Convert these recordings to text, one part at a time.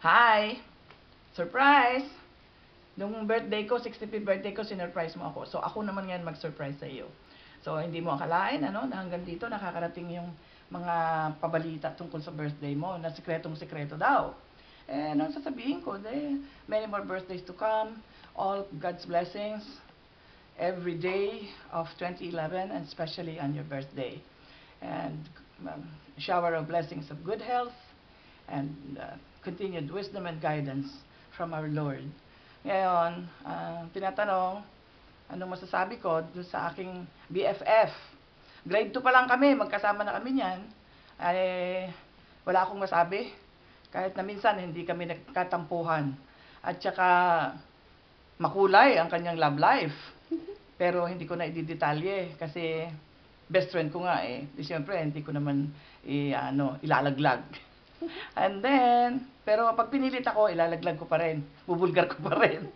Hi! Surprise! Nung birthday ko, 65th birthday ko, sinurprise mo ako. So, ako naman ngayon mag-surprise sa iyo. So, hindi mo akalain, ano, na hanggang dito nakakarating yung mga pabalita tungkol sa birthday mo, na sikretong-sikreto daw. And ang sasabihin ko, many more birthdays to come, all God's blessings, every day of 2011, and especially on your birthday. And shower of blessings of good health, and continued wisdom and guidance from our Lord. Ngayon, tinatanong, anong masasabi ko doon sa aking BFF? Grade 2 pa lang kami, magkasama na kami niyan. Ay, wala akong masabi. Kahit na minsan, hindi kami nagkatampuhan. At saka, makulay ang kanyang love life. Pero hindi ko na ididetalye kasi best friend ko nga eh. Di siyempre, hindi ko naman ilalaglag. And then, pero pag pinilit ako, ilalaglag ko pa rin. Bubulgar ko pa rin.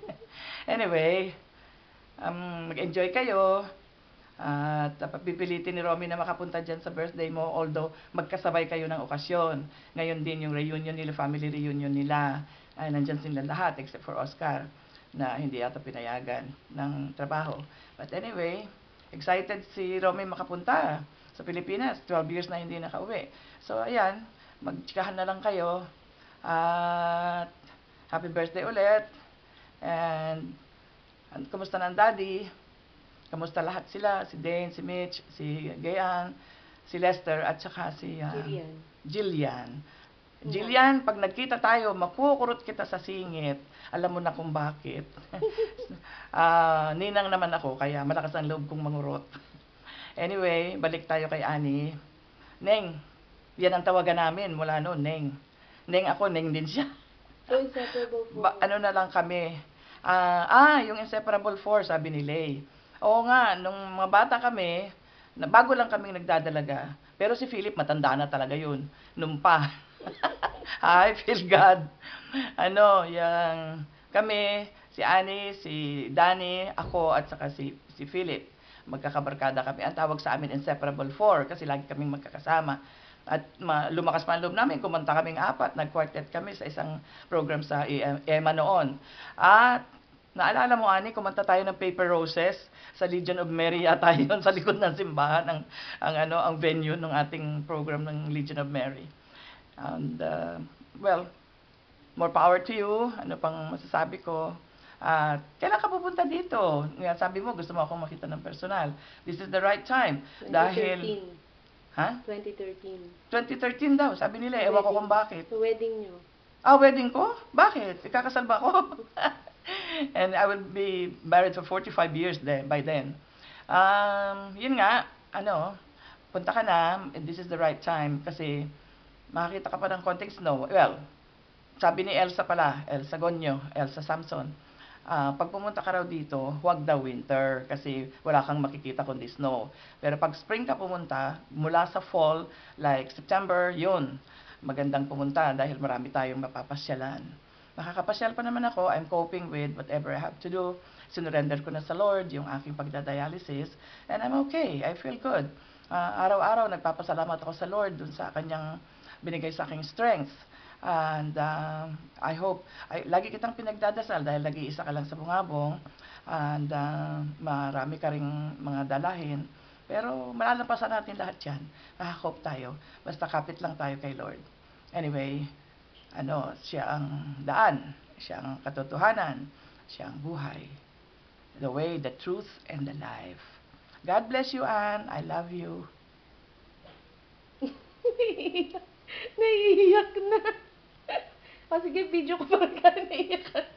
Anyway, mag-enjoy kayo. At pipilitin ni Romy na makapunta dyan sa birthday mo, although magkasabay kayo ng okasyon. Ngayon din yung reunion nila, family reunion nila. Ay, nandyan sila lahat except for Oscar na hindi yata pinayagan ng trabaho. But anyway, excited si Romy makapunta sa Pilipinas. 12 years na hindi nakauwi. So, ayan, magtsikahan na lang kayo. At happy birthday ulit. And kumusta na ang daddy? Kamusta lahat sila? Si Dane, si Mitch, si Gayan, si Lester, at saka si Jillian. Jillian, pag nagkita tayo, makukurot kita sa singit. Alam mo na kung bakit. Ninang naman ako, kaya malakas ang loob kong mangurot. Anyway, balik tayo kay Annie. Neng, yan ang tawagan namin mula noon, Neng. Neng ako, Neng din siya. Inseparable po. Ano na lang kami. Yung Inseparable 4, sabi ni Lay. Oo nga, nung mga bata kami, bago lang kaming nagdadalaga. Pero si Philip, matanda na talaga yun. Nung pa. I feel God. Kami, si Annie, si Danny, ako, at saka si Philip. Magkakabarkada kami. Ang tawag sa amin, Inseparable 4, kasi lagi kaming magkakasama. At lumakas pa ang loob namin, kumanta kaming 4, nag-quartet kami sa isang program sa EMA noon. At naalala mo, Ani, kumanta tayo ng Paper Roses sa Legion of Mary yata yun, sa likod ng simbahan, ang venue ng ating program ng Legion of Mary. And, well, more power to you. Ano pang masasabi ko? Kailan ka pupunta dito? Sabi mo, gusto mo akong makita ng personal. This is the right time. 2013. Dahil, 2013. 2013 daw, sabi nila, ewan ko kung bakit. Sa wedding nyo. Wedding ko? Bakit? Ikakasal ba ako? And I will be married for 45 years by then. Yun nga, punta ka na, and this is the right time, kasi makakita ka pa ng konting snow. Well, sabi ni Elsa Gonyo, Elsa Samson, pag pumunta ka raw dito, huwag daw winter, kasi wala kang makikita kundi snow. Pero pag spring ka pumunta, mula sa fall, like September, yun, magandang pumunta dahil marami tayong mapapasyalan. Nakakapasyal pa naman ako. I'm coping with whatever I have to do. Sinurrender ko na sa Lord yung aking pagdadialysis. And I'm okay. I feel good. Araw-araw, nagpapasalamat ako sa Lord dun sa kanyang binigay sa aking strength. And I hope, lagi kitang pinagdadasal dahil nag-iisa ka lang sa bungabong. And marami ka ring mga dalahin. Pero malalampasan natin lahat yan. Nakakope tayo. Basta kapit lang tayo kay Lord. Anyway, siya ang daan, siya ang katotohanan, siya ang buhay. The way, the truth, and the life. God bless you, Anne. I love you. Naiiyak na. Sige, video ko pa ka naiiyak.